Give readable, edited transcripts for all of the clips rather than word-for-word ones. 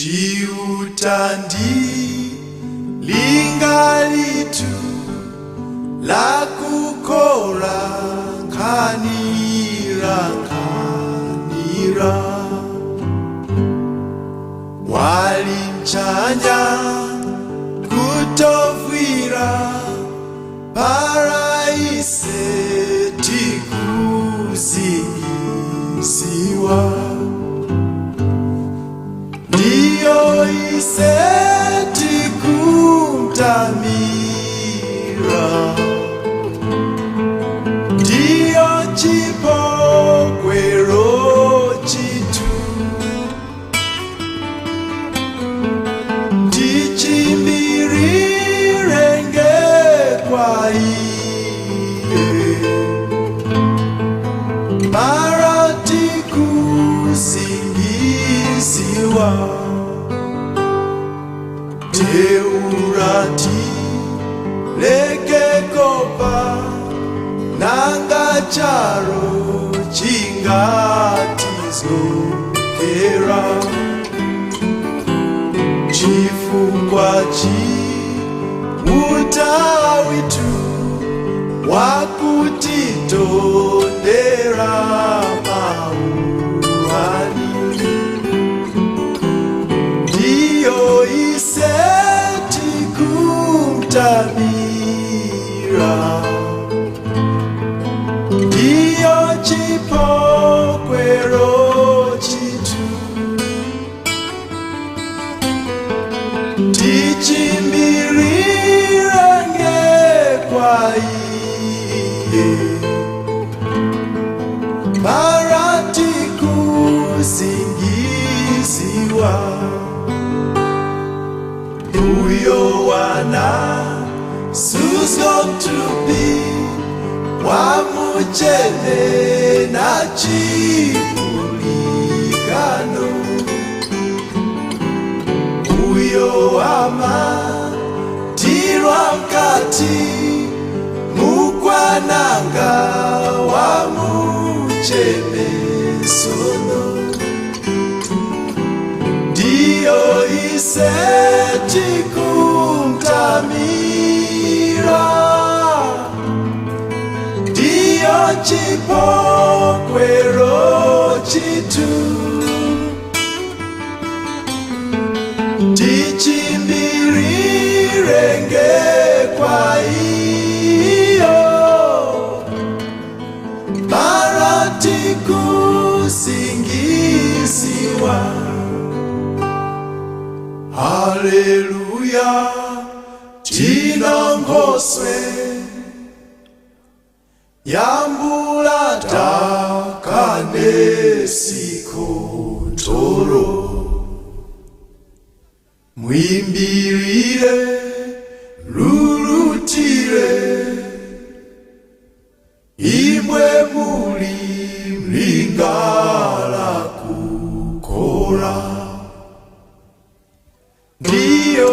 Chiutandi lingalitu la kukora kanira walimchanya kutofwira paraise tikuzingisiwa ndiyo ise tikumtamira ndiyo chipokwero chitu tichimirirenge kwa iye para tikuzingisiwa teurati lekekopa nanga charo chingatizokera chifungwa utawitu wakutitondera mauani ndiyo iseti kumtamira ndiyo chipokwero chitu tichimirirenge kwa iye para tikuzingisiwa uyo wana who's going to be wamuchene na chipuligano uyo ama tirwa mkati mukwananga wamuchene sono ndiyo iseti kumtamira ndiyo chipokwero chitu tichimirirenge kwa iyo para tikuzingisiwa. Haleluya, tinongoswe yambula takanesi toro mwimbirire rurutire imwe muri mlingala kukora ndiyo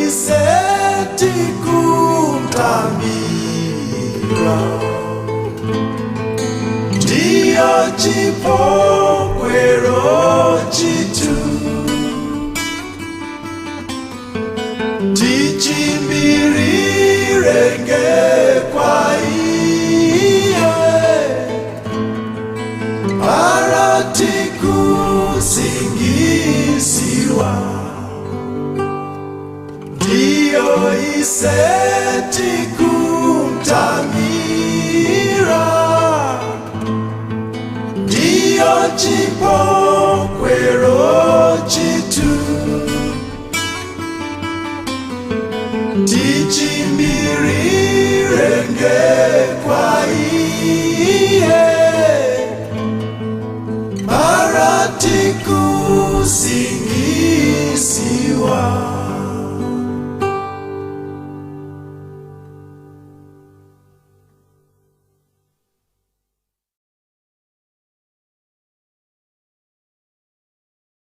iseti kumtamira ndiyo chipokwero chitu tichimirirenge kwa iye para tikuzingisiwa ndiyo iseti kumtamira ndiyo chipokwero chitu